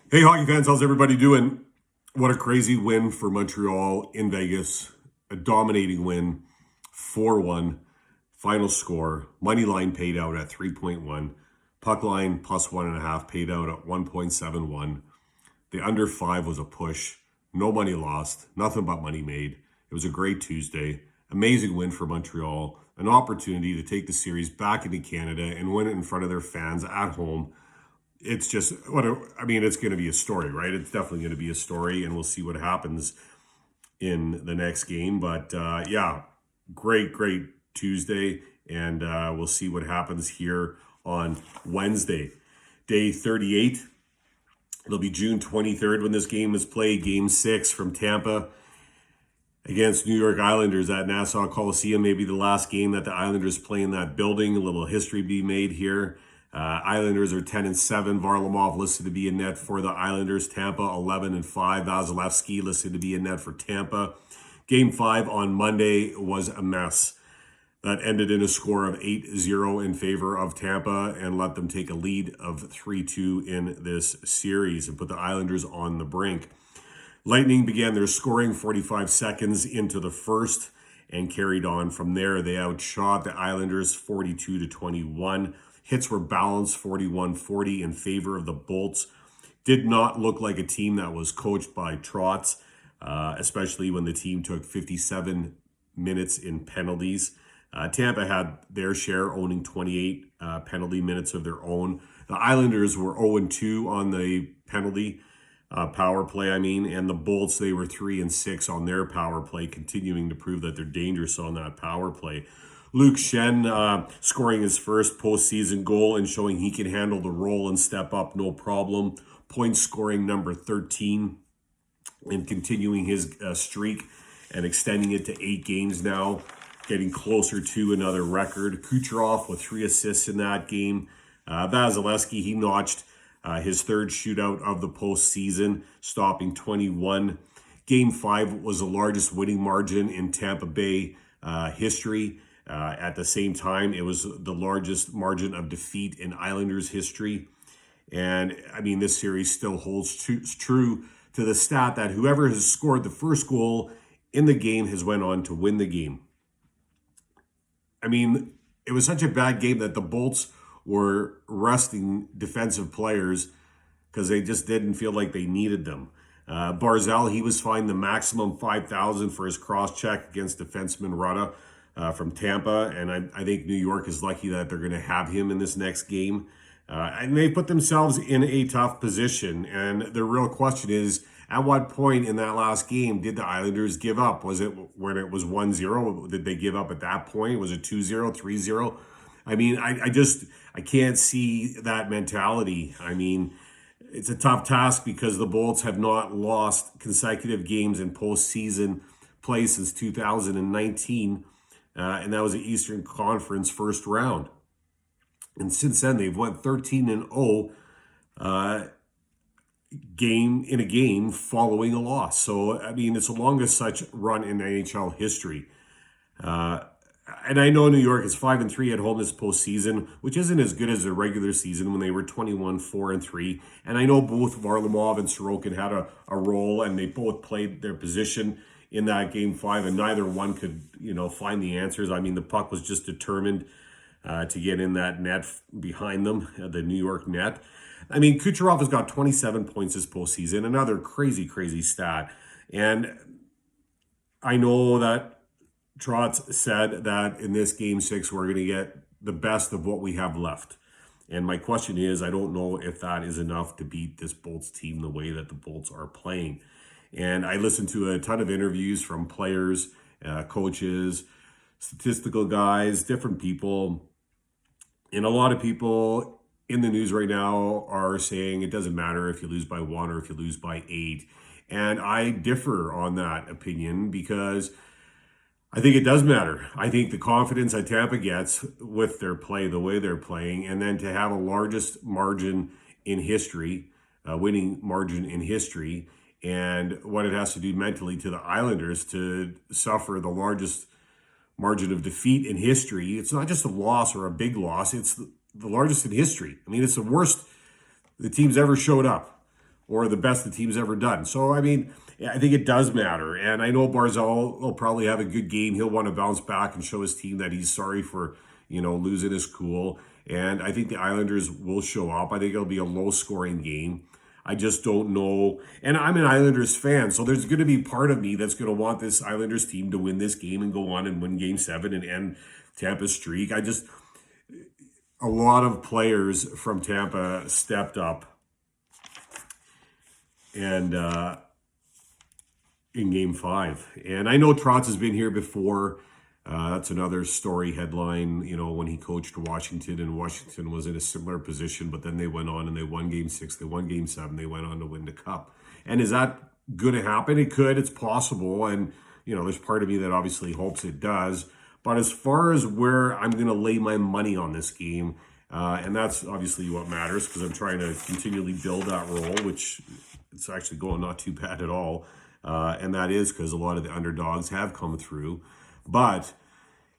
Hey, hockey fans, how's everybody doing? What a crazy win for Montreal in Vegas. A dominating win, 4-1. Final score. Money line paid out at 3.1. Puck line plus 1.5 paid out at 1.71. The under 5 was a push. No money lost. Nothing but money made. It was a great Tuesday. Amazing win for Montreal. An opportunity to take the series back into Canada and win it in front of their fans at home. It's just it's going to be a story, right? It's definitely going to be a story, and we'll see what happens in the next game. But yeah, great Tuesday, and we'll see what happens here on Wednesday, day 38. It'll be June 23rd when this game is played, game 6 from Tampa against New York Islanders at Nassau Coliseum. Maybe the last game that the Islanders play in that building. A little history be made here. Islanders are 10-7. Varlamov listed to be in net for the Islanders. Tampa 11-5. Vasilevsky listed to be in net for Tampa. Game 5 on Monday was a mess. That ended in a score of 8-0 in favor of Tampa and let them take a lead of 3-2 in this series and put the Islanders on the brink. Lightning began their scoring 45 seconds into the first and carried on from there. They outshot the Islanders 42-21. Hits were balanced 41-40 in favor of the Bolts. Did not look like a team that was coached by Trotz, especially when the team took 57 minutes in penalties. Tampa had their share, owning 28 penalty minutes of their own. The Islanders were 0-2 on the penalty power play, and the Bolts, they were 3-6 on their power play, continuing to prove that they're dangerous on that power play. Luke Shen scoring his first postseason goal and showing he can handle the role and step up no problem. Point scoring number 13 and continuing his streak and extending it to 8 games now, getting closer to another record. Kucherov with 3 assists in that game. Vasilevsky, he notched his third shootout of the postseason, stopping 21. Game 5 was the largest winning margin in Tampa Bay history. At the same time, it was the largest margin of defeat in Islanders history. And this series still holds true to the stat that whoever has scored the first goal in the game has went on to win the game. It was such a bad game that the Bolts were resting defensive players because they just didn't feel like they needed them. Barzal, he was fined the maximum $5,000 for his cross-check against defenseman Rutta from Tampa, and I think New York is lucky that they're going to have him in this next game. And they put themselves in a tough position, and the real question is, at what point in that last game did the Islanders give up? Was it when it was 1-0? Did they give up at that point? Was it 2-0, 3-0? I can't see that mentality. It's a tough task because the Bolts have not lost consecutive games in postseason play since 2019, and that was the Eastern Conference first round. And since then, they've went 13-0 game following a loss. So, it's the longest such run in NHL history. And I know New York is 5-3 at home this postseason, which isn't as good as their regular season when they were 21-4-3. And I know both Varlamov and Sorokin had a role, and they both played their position in that game 5, and neither one could, find the answers. The puck was just determined to get in that net behind them, the New York net. Kucherov has got 27 points this postseason, another crazy stat. And I know that Trotz said that in this game 6, we're going to get the best of what we have left. And my question is, I don't know if that is enough to beat this Bolts team the way that the Bolts are playing. And I listened to a ton of interviews from players, coaches, statistical guys, different people. And a lot of people in the news right now are saying it doesn't matter if you lose by 1 or if you lose by 8. And I differ on that opinion because I think it does matter. I think the confidence that Tampa gets with their play, the way they're playing, and then to have a largest margin in history, winning margin in history, and what it has to do mentally to the Islanders to suffer the largest margin of defeat in history. It's not just a loss or a big loss. It's the largest in history. It's the worst the team's ever showed up. or the best the team's ever done. So, I mean, I think it does matter. And I know Barzal will probably have a good game. He'll want to bounce back and show his team that he's sorry for, losing his cool. And I think the Islanders will show up. I think it'll be a low-scoring game. I just don't know. And I'm an Islanders fan, so there's going to be part of me that's going to want this Islanders team to win this game and go on and win Game 7 and end Tampa's streak. A lot of players from Tampa stepped up and in Game 5. And I know Trotz has been here before. That's another story headline, when he coached Washington, and Washington was in a similar position, but then they went on and they won Game 6, they won Game 7, they went on to win the Cup. And is that going to happen? It could, it's possible. And, there's part of me that obviously hopes it does. But as far as where I'm going to lay my money on this game, and that's obviously what matters because I'm trying to continually build that role, which it's actually going not too bad at all. And that is because a lot of the underdogs have come through. But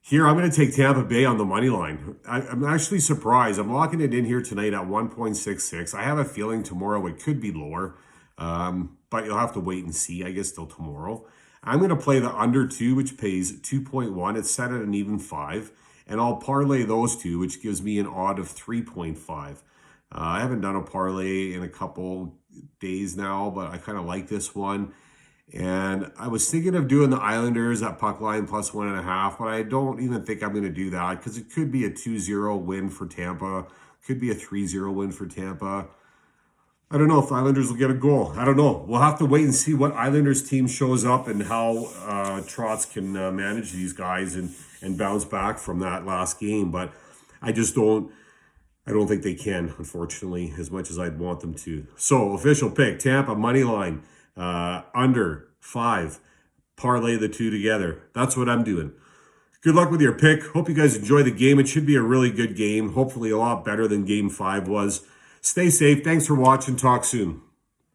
here, I'm going to take Tampa Bay on the money line. I'm actually surprised. I'm locking it in here tonight at 1.66. I have a feeling tomorrow it could be lower, but you'll have to wait and see, I guess, till tomorrow. I'm going to play the under 2, which pays 2.1. It's set at an even 5. And I'll parlay those two, which gives me an odd of 3.5. I haven't done a parlay in a couple days now, but I kind of like this one. And I was thinking of doing the Islanders at puck line plus 1.5, but I don't even think I'm going to do that because it could be a 2-0 win for Tampa. Could be a 3-0 win for Tampa. I don't know if the Islanders will get a goal. I don't know. We'll have to wait and see what Islanders team shows up and how Trotz can manage these guys and bounce back from that last game. But I don't think they can, unfortunately, as much as I'd want them to. So, official pick, Tampa, money line. Under 5, parlay the two together. That's what I'm doing. Good luck with your pick. Hope you guys enjoy the game. It should be a really good game. Hopefully a lot better than Game 5 was. Stay safe. Thanks for watching. Talk soon.